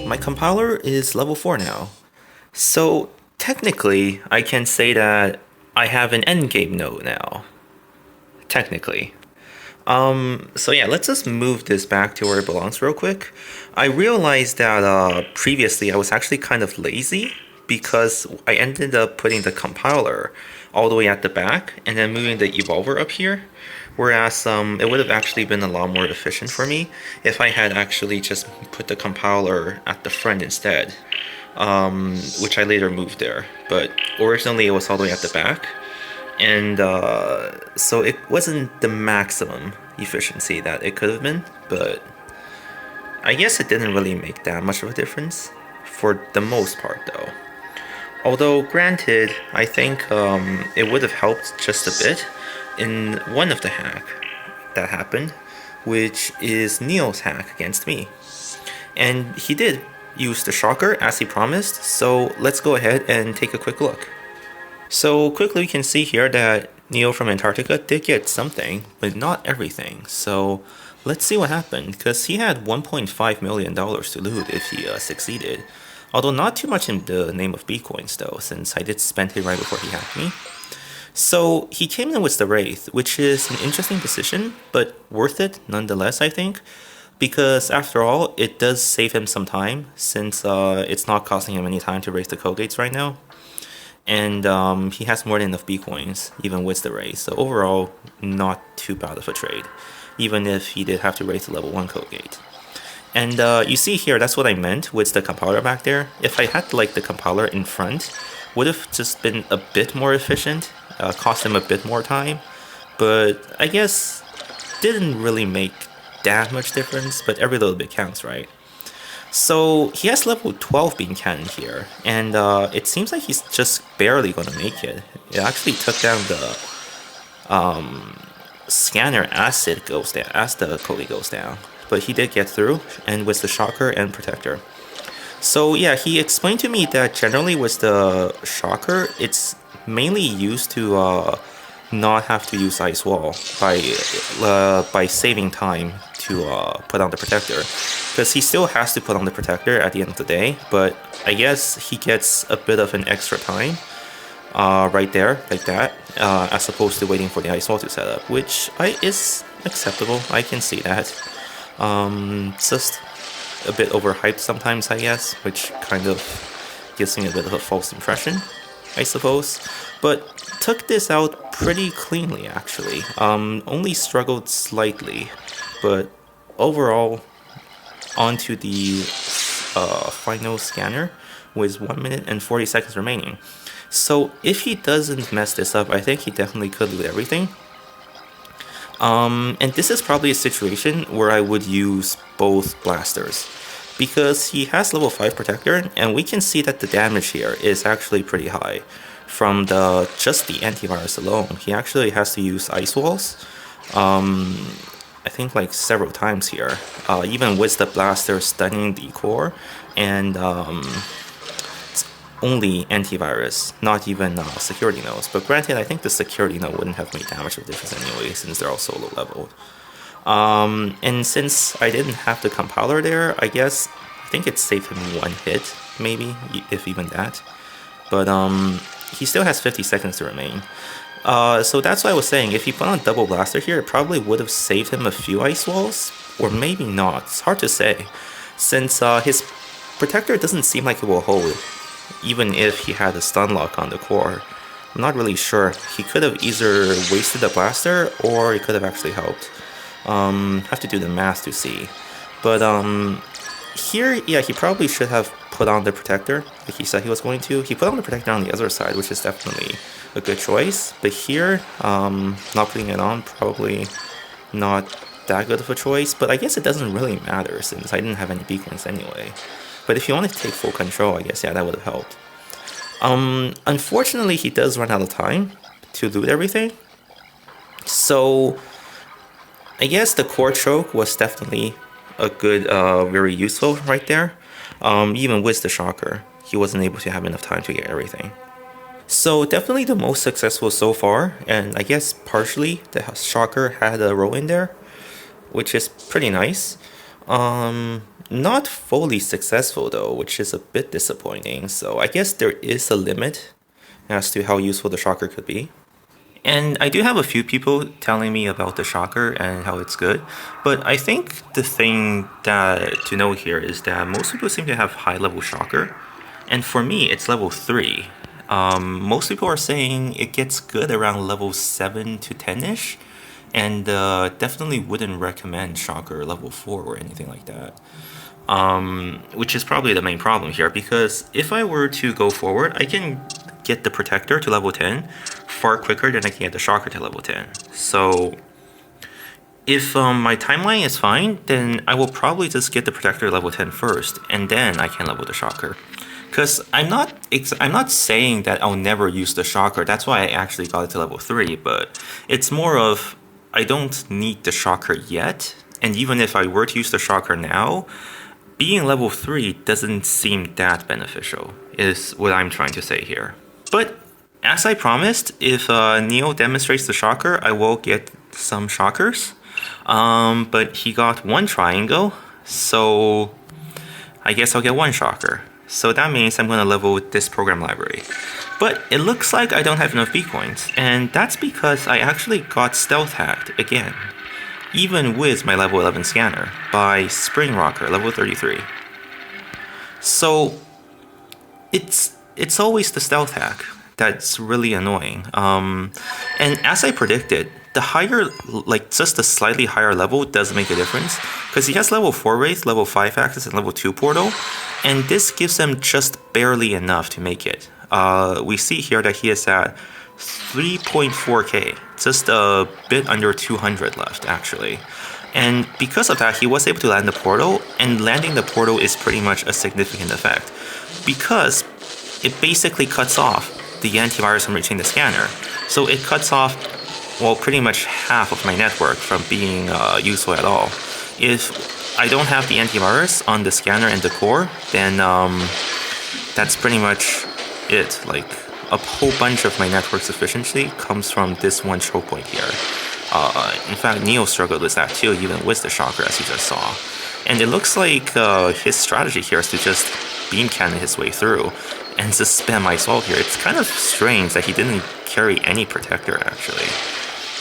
my compiler is level 4 now. So technically, I can say that I have an endgame node now. Technically. So yeah, let's just move this back to where it belongs real quick. I realized that previously I was actually kind of lazy because I ended up putting the compiler all the way at the back and then moving the evolver up here. Whereas it would have actually been a lot more efficient for me if I had actually just put the compiler at the front instead, which I later moved there. But originally it was all the way at the back, and so it wasn't the maximum efficiency that it could have been, but I guess it didn't really make that much of a difference for the most part though. Although granted, I think it would have helped just a bit in one of the hack that happened, which is Neo's hack against me. And he did use the shocker as he promised, so let's go ahead and take a quick look. So quickly we can see here that Neo from Antarctica did get something, but not everything. So let's see what happened, because he had $1.5 million to loot if he succeeded. Although not too much in the name of Bitcoins though, since I did spend it right before he hacked me. So he came in with the Wraith, which is an interesting decision, but worth it nonetheless, I think. Because after all, it does save him some time, since it's not costing him any time to raise the code gates right now. And he has more than enough Bitcoins, even with the raise. So overall, not too bad of a trade, even if he did have to raise the level 1 code gate. And you see here, that's what I meant with the compiler back there. If I had like the compiler in front, would have just been a bit more efficient, cost him a bit more time. But I guess didn't really make that much difference, but every little bit counts, right? So he has level 12 beam cannon here, and it seems like he's just barely gonna make it. It actually took down the scanner as it goes down, as the Koli goes down. But he did get through, and with the shocker and protector. So yeah, he explained to me that generally with the shocker, it's mainly used to not have to use ice wall by saving time to put on the protector, because he still has to put on the protector at the end of the day, but I guess he gets a bit of an extra time right there, like that, as opposed to waiting for the ice wall to set up, which is acceptable. I can see that. It's just a bit overhyped sometimes, I guess, which kind of gives me a bit of a false impression, I suppose. But took this out pretty cleanly, actually. Only struggled slightly, but overall, onto the final scanner with 1 minute and 40 seconds remaining. So if he doesn't mess this up, I think he definitely could loot everything. And this is probably a situation where I would use both blasters, because he has level 5 protector, and we can see that the damage here is actually pretty high. From just the antivirus alone, he actually has to use ice walls, I think like several times here, even with the blaster stunning the core, and it's only antivirus, not even security nodes. But granted, I think the security node wouldn't have made that much of a difference anyway, since they're all solo leveled. And since I didn't have the compiler there, I think it saved him one hit, maybe, if even that. But he still has 50 seconds to remain. So that's why I was saying, if he put on double blaster here, it probably would have saved him a few ice walls, or maybe not. It's hard to say, since his protector doesn't seem like it will hold, even if he had a stun lock on the core. I'm not really sure. He could have either wasted the blaster, or it could have actually helped. Have to do the math to see. But here, yeah, he probably should have put on the protector, like he said he was going to. He put on the protector on the other side, which is definitely a good choice. But here, not putting it on, probably not that good of a choice. But I guess it doesn't really matter, since I didn't have any beacons anyway. But if you wanted to take full control, I guess, yeah, that would have helped. Unfortunately, he does run out of time to loot everything. So I guess the core choke was definitely a good, very useful right there. Even with the shocker, he wasn't able to have enough time to get everything. So definitely the most successful so far, and I guess partially the shocker had a role in there, which is pretty nice. Not fully successful though, which is a bit disappointing. So I guess there is a limit as to how useful the shocker could be. And I do have a few people telling me about the shocker and how it's good, but I think the thing that to know here is that most people seem to have high level shocker, and for me it's level 3. Most people are saying it gets good around level 7 to 10ish, and definitely wouldn't recommend shocker level 4 or anything like that. Which is probably the main problem here, because if I were to go forward, I can get the protector to level 10 far quicker than I can get the shocker to level 10. So if my timeline is fine, then I will probably just get the protector to level 10 first, and then I can level the shocker. Because I'm not saying that I'll never use the shocker. That's why I actually got it to level 3, but it's more of I don't need the shocker yet, and even if I were to use the shocker now, being level 3 doesn't seem that beneficial, is what I'm trying to say here. But as I promised, if Neo demonstrates the shocker, I will get some shockers. But he got 1 triangle, so I guess I'll get 1 shocker. So that means I'm going to level this program library. But it looks like I don't have enough B coins, and that's because I actually got stealth hacked again, even with my level 11 scanner, by SpringRocker, level 33. So it's always the stealth hack that's really annoying. And as I predicted, the higher, like just the slightly higher level does make a difference, because he has level 4 Wraith, level 5 Access, and level 2 Portal, and this gives him just barely enough to make it. We see here that he is at 3.4k, just a bit under 200 left actually. And because of that, he was able to land the portal, and landing the portal is pretty much a significant effect, because it basically cuts off the antivirus from reaching the scanner. So it cuts off, well, pretty much half of my network from being useful at all. If I don't have the antivirus on the scanner and the core, then that's pretty much it. Like, a whole bunch of my network's efficiency comes from this one choke point here. In fact, Neo struggled with that too, even with the shocker, as you just saw. And it looks like his strategy here is to just beam cannon his way through and just spam ice wall here. It's kind of strange that he didn't carry any protector, actually.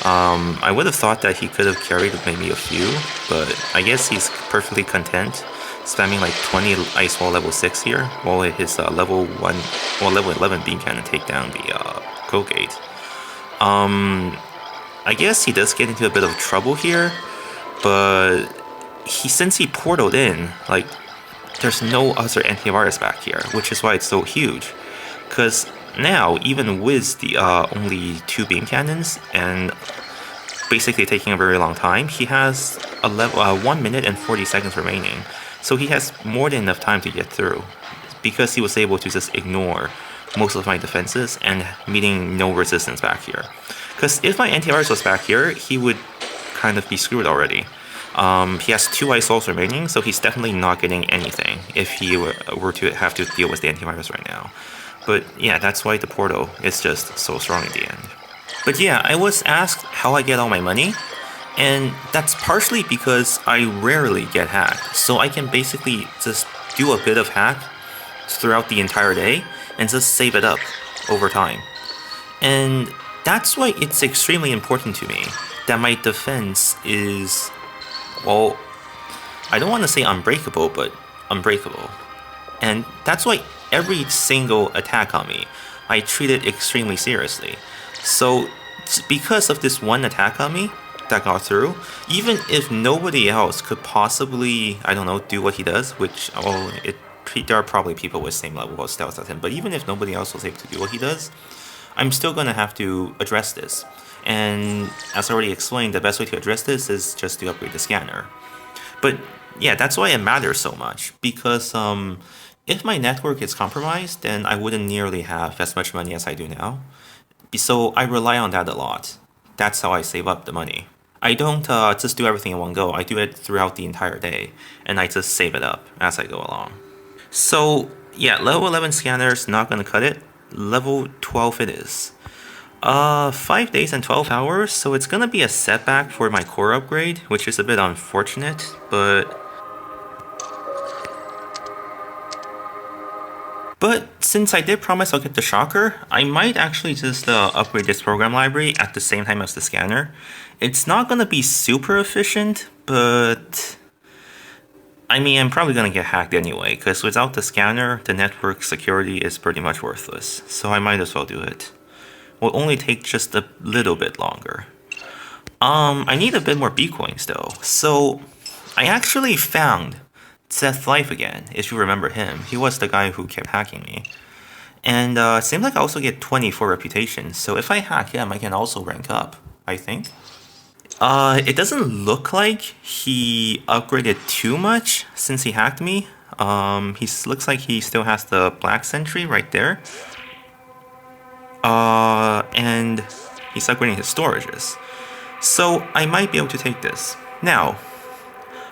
I would have thought that he could have carried maybe a few, but I guess he's perfectly content spamming like 20 ice wall level 6 here, while his level 1 or level 11 beam cannon take down the Go Gate. I guess he does get into a bit of trouble here, but since he portaled in, like, there's no other antivirus back here, which is why it's so huge. Because now, even with the only 2 beam cannons and basically taking a very long time, he has 1 minute and 40 seconds remaining. So he has more than enough time to get through, because he was able to just ignore most of my defenses and meeting no resistance back here. Because if my antivirus was back here, he would kind of be screwed already. He has 2 ice walls remaining, so he's definitely not getting anything if he were to have to deal with the antivirus right now. But yeah, that's why the portal is just so strong in the end. But yeah, I was asked how I get all my money, and that's partially because I rarely get hacked. So I can basically just do a bit of hack throughout the entire day and just save it up over time. And that's why it's extremely important to me that my defense is, well, I don't want to say unbreakable, but unbreakable. And that's why every single attack on me, I treat it extremely seriously. So because of this one attack on me that got through, even if nobody else could possibly, I don't know, do what he does, which, oh, there are probably people with same level of stealth as him, but even if nobody else was able to do what he does, I'm still going to have to address this. And as I already explained, the best way to address this is just to upgrade the scanner. But yeah, that's why it matters so much, because if my network is compromised, then I wouldn't nearly have as much money as I do now. So I rely on that a lot. That's how I save up the money. I don't just do everything in one go. I do it throughout the entire day, and I just save it up as I go along. So yeah, level 11 scanner is not going to cut it. Level 12 it is. 5 days and 12 hours, so it's gonna be a setback for my core upgrade, which is a bit unfortunate, but But since I did promise I'll get the Shocker, I might actually just upgrade this program library at the same time as the scanner. It's not going to be super efficient, but I mean, I'm probably going to get hacked anyway, because without the scanner, the network security is pretty much worthless. So I might as well do it. Will only take just a little bit longer. I need a bit more B coins though. So I actually found zethlife again, if you remember him. He was the guy who kept hacking me. And it seems like I also get 20 for reputation. So if I hack him, I can also rank up, I think. It doesn't look like he upgraded too much since he hacked me. He looks like he still has the black sentry right there. And he's upgrading his storages. So I might be able to take this. Now,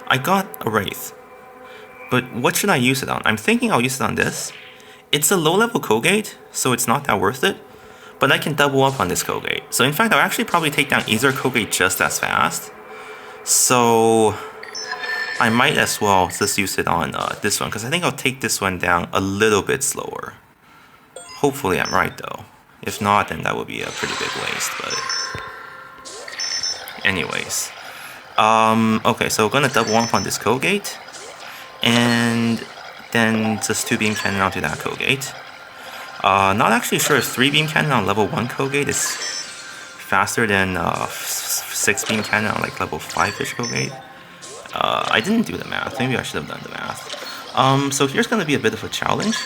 I got a Wraith. But what should I use it on? I'm thinking I'll use it on this. It's a low-level Kogate, so it's not that worth it. But I can double up on this Kogate. So in fact, I'll actually probably take down either Kogate just as fast. So I might as well just use it on this one, because I think I'll take this one down a little bit slower. Hopefully I'm right though. If not, then that would be a pretty big waste, but anyways. Okay, so we're gonna double up on this Kogate. And then just 2 beam cannon onto that Kogate. Not actually sure if 3 beam cannon on level 1 Kogate is faster than 6 beam cannon on like level 5-ish Kogate. I didn't do the math, maybe I should have done the math. So here's gonna be a bit of a challenge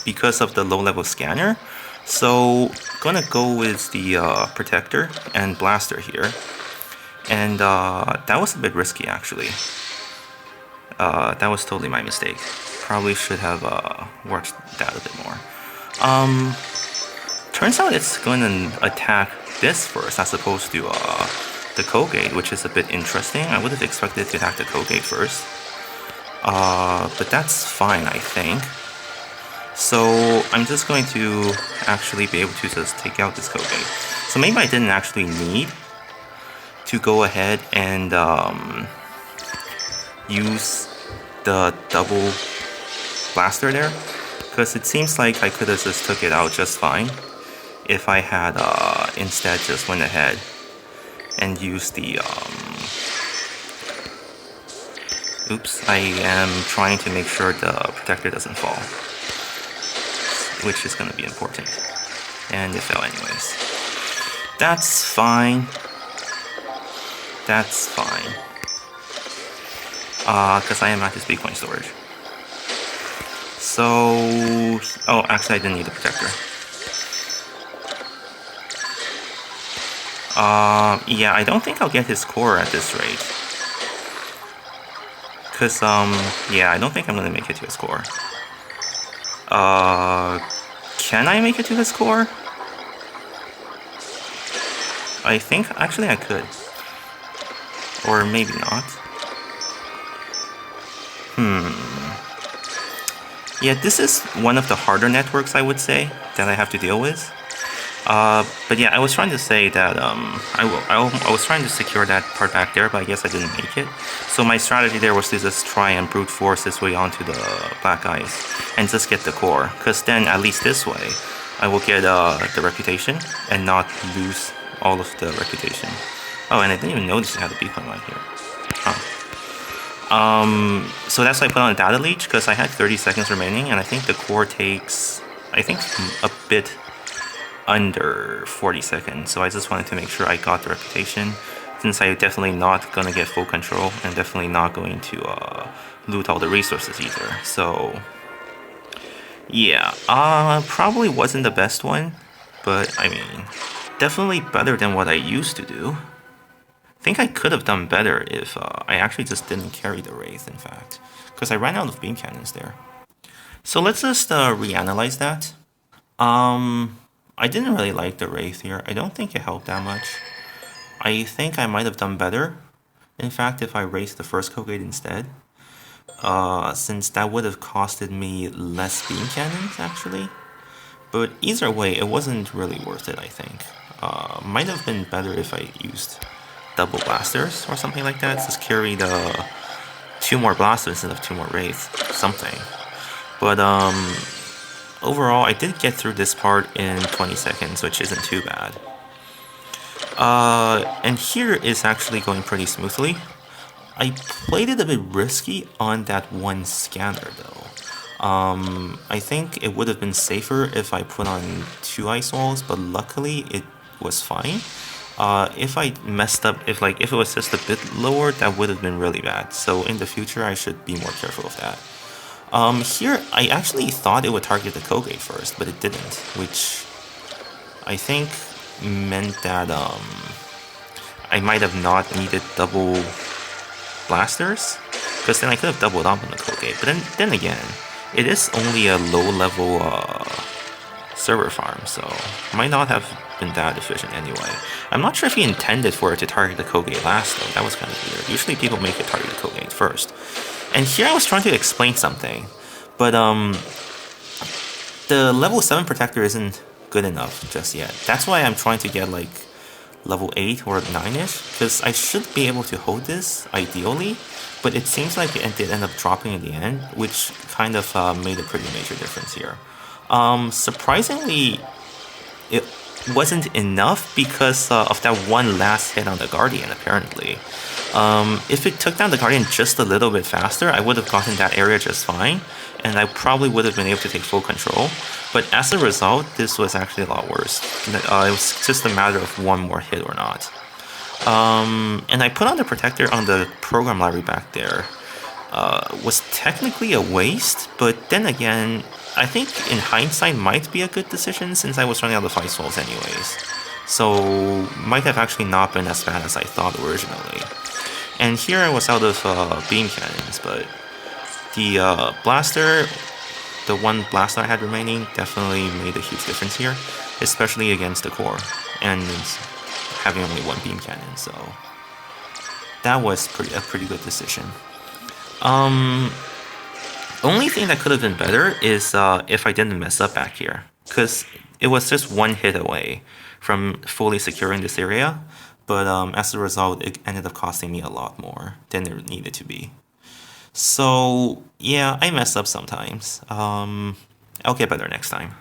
because of the low level scanner. So gonna go with the protector and blaster here. And that was a bit risky actually. That was totally my mistake. Probably should have worked that a bit more. Turns out it's going to attack this first as opposed to the Kogate, which is a bit interesting. I would have expected to attack the Kogate first. But that's fine, I think. So I'm just going to actually be able to just take out this Kogate. So maybe I didn't actually need to go ahead and use the double blaster there, because it seems like I could have just took it out just fine if I had instead just went ahead and used the oops, I am trying to make sure the protector doesn't fall, which is going to be important, and it fell anyways. That's fine. That's fine. Because I am at this Bitcoin storage. So, oh, actually I didn't need the protector. Yeah, I don't think I'll get his core at this rate. Because, yeah, I don't think I'm gonna make it to his core. Can I make it to his core? I think, actually I could. Or maybe not. Yeah, this is one of the harder networks, I would say, that I have to deal with. But yeah, I was trying to say that I was trying to secure that part back there, but I guess I didn't make it. So my strategy there was to just try and brute force this way onto the black ice and just get the core, because then at least this way I will get the reputation and not lose all of the reputation. Oh, and I didn't even notice it had a beacon right here. So that's why I put on a data leech, because I had 30 seconds remaining, and I think the core takes, I think, a bit under 40 seconds. So I just wanted to make sure I got the reputation, since I'm definitely not gonna get full control, and definitely not going to loot all the resources either. So yeah, probably wasn't the best one, but I mean, definitely better than what I used to do. I think I could have done better if I actually just didn't carry the Wraith, in fact, because I ran out of beam cannons there. So let's just reanalyze that. I didn't really like the Wraith here. I don't think it helped that much. I think I might have done better, in fact, if I raised the first Kogate instead, since that would have costed me less beam cannons, actually. But either way, it wasn't really worth it, I think. Might have been better if I used double blasters or something like that. Just carry the 2 more blasters instead of 2 more wraiths, something. But overall, I did get through this part in 20 seconds, which isn't too bad. And here is actually going pretty smoothly. I played it a bit risky on that one scanner though. I think it would have been safer if I put on 2 ice walls, but luckily it was fine. If I messed up, if it was just a bit lower, that would have been really bad. So in the future, I should be more careful of that. Here, I actually thought it would target the Kogate first, but it didn't, which I think meant that I might have not needed double blasters, because then I could have doubled up on the Kogate. But then again, it is only a low-level server farm, so might not have been that efficient anyway. I'm not sure if he intended for it to target the Kogate last, though. That was kind of weird. Usually people make it target the Kogate first. And here I was trying to explain something, but the level 7 protector isn't good enough just yet. That's why I'm trying to get like level 8 or 9ish, because I should be able to hold this ideally, but it seems like it did end up dropping in the end, which kind of made a pretty major difference here. Surprisingly, it wasn't enough because of that one last hit on the Guardian, apparently. If it took down the Guardian just a little bit faster, I would have gotten that area just fine, and I probably would have been able to take full control. But as a result, this was actually a lot worse. It was just a matter of one more hit or not. And I put on the protector on the program library back there. Was technically a waste, but then again, I think in hindsight might be a good decision since I was running out of ice walls anyways. So might have actually not been as bad as I thought originally. And here I was out of beam cannons, but the blaster, the one blaster I had remaining, definitely made a huge difference here, especially against the core and having only one beam cannon. So that was a pretty good decision. Only thing that could have been better is if I didn't mess up back here, because it was just one hit away from fully securing this area, but as a result, it ended up costing me a lot more than it needed to be. So yeah, I mess up sometimes. I'll get better next time.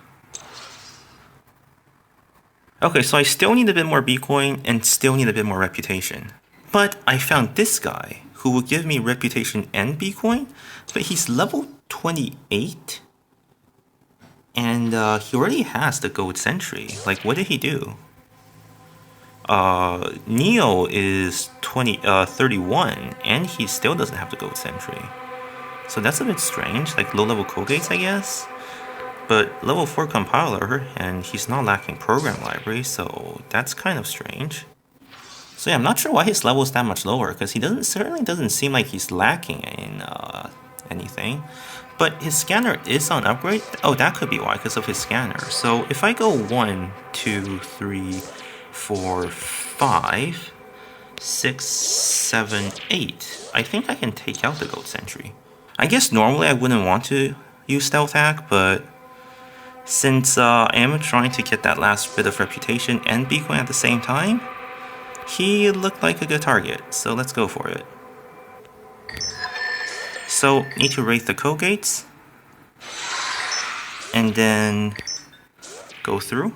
Okay, so I still need a bit more B-Coin and still need a bit more reputation. But I found this guy who will give me reputation and B-Coin, but he's level 28. And he already has the Gold Sentry. Like, what did he do? Neo is 31, and he still doesn't have the Gold Sentry. So that's a bit strange, like low-level Kogates, I guess. But level 4 compiler, and he's not lacking program library, so that's kind of strange. So yeah, I'm not sure why his level is that much lower, because he certainly doesn't seem like he's lacking in anything. But his scanner is on upgrade. Oh, that could be why, because of his scanner. So if I go 1, 2, 3, 4, 5, 6, 7, 8, I think I can take out the Gold Sentry. I guess normally I wouldn't want to use Stealth Hack, but since I am trying to get that last bit of reputation and B-Coin at the same time, he looked like a good target, so let's go for it. So, need to raid the Kogates, and then go through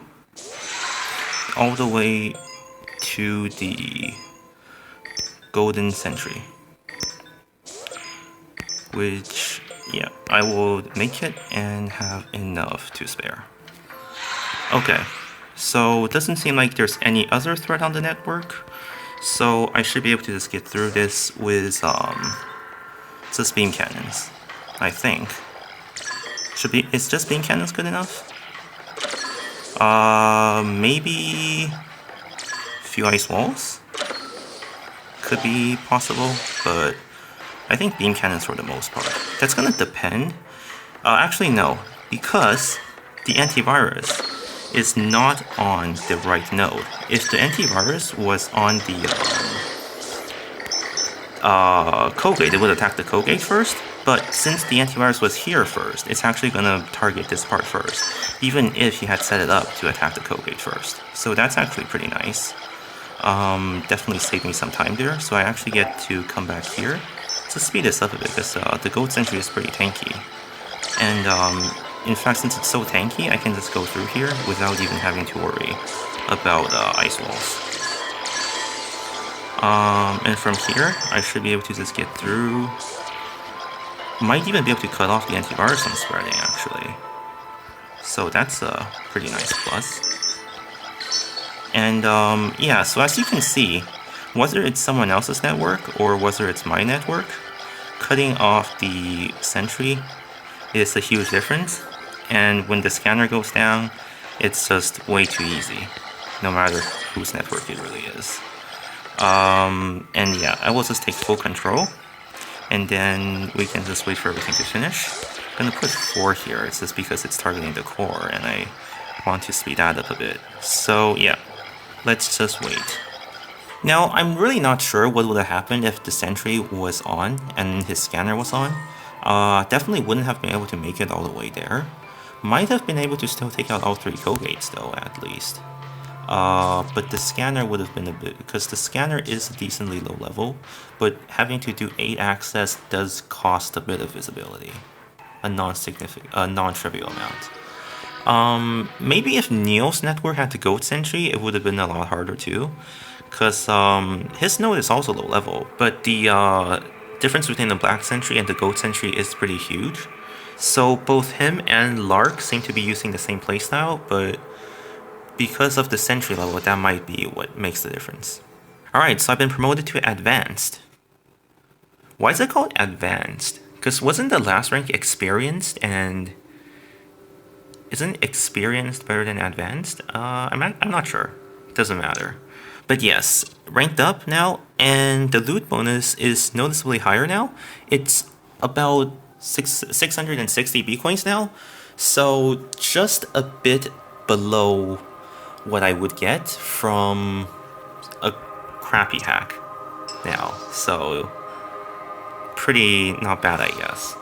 all the way to the Golden Sentry, which, yeah, I will make it and have enough to spare. Okay, so it doesn't seem like there's any other threat on the network, so I should be able to just get through this with just beam cannons, I think. Is just beam cannons good enough? Maybe a few ice walls could be possible, but I think beam cannons for the most part. That's gonna depend. Actually, no, because the antivirus is not on the right node. If the antivirus was on the Kogate, it would attack the Kogate first, but since the antivirus was here first, it's actually gonna target this part first, even if you had set it up to attack the Kogate first. So that's actually pretty nice. Definitely saved me some time there, so I actually get to come back here to speed this up a bit, because the Gold Sentry is pretty tanky. And in fact, since it's so tanky, I can just go through here without even having to worry about ice walls. And from here, I should be able to just get through. Might even be able to cut off the antivirus I'm spreading, actually. So that's a pretty nice plus. And yeah, so as you can see, whether it's someone else's network or whether it's my network, cutting off the sentry is a huge difference. And when the scanner goes down, it's just way too easy, no matter whose network it really is. And yeah, I will just take full control, and then we can just wait for everything to finish. I'm gonna put 4 here, it's just because it's targeting the core, and I want to speed that up a bit. So yeah, let's just wait. Now, I'm really not sure what would have happened if the sentry was on and his scanner was on. Definitely wouldn't have been able to make it all the way there. Might have been able to still take out all 3 code gates though, at least. But the scanner would have been a bit, because the scanner is decently low level, but having to do 8 access does cost a bit of visibility. A non-trivial amount. Maybe if Neil's network had the gold sentry, it would have been a lot harder too, because his node is also low level, but the difference between the black sentry and the gold sentry is pretty huge. So both him and Lrak seem to be using the same playstyle, but because of the sentry level, that might be what makes the difference. Alright, so I've been promoted to Advanced. Why is it called Advanced? Because wasn't the last rank Experienced, and isn't Experienced better than Advanced? I'm not sure. It doesn't matter. But yes, ranked up now, and the loot bonus is noticeably higher now. It's about 660 Bitcoins now, so just a bit below what I would get from a crappy hack now. So pretty not bad, I guess.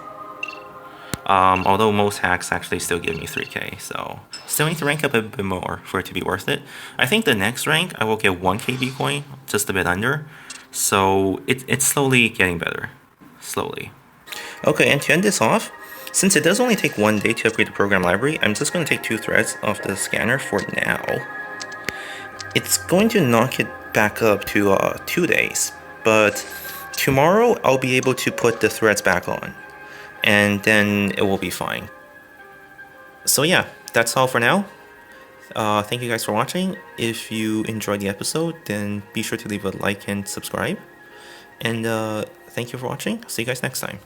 Although most hacks actually still give me 3k, so still need to rank up a bit more for it to be worth it. I think the next rank I will get 1k Bitcoin, just a bit under. So it's slowly getting better, slowly. Okay, and to end this off, since it does only take 1 day to upgrade the program library, I'm just going to take 2 threads off the scanner for now. It's going to knock it back up to 2 days, but tomorrow I'll be able to put the threads back on, and then it will be fine. So yeah, that's all for now. Thank you guys for watching. If you enjoyed the episode, then be sure to leave a like and subscribe. And thank you for watching. See you guys next time.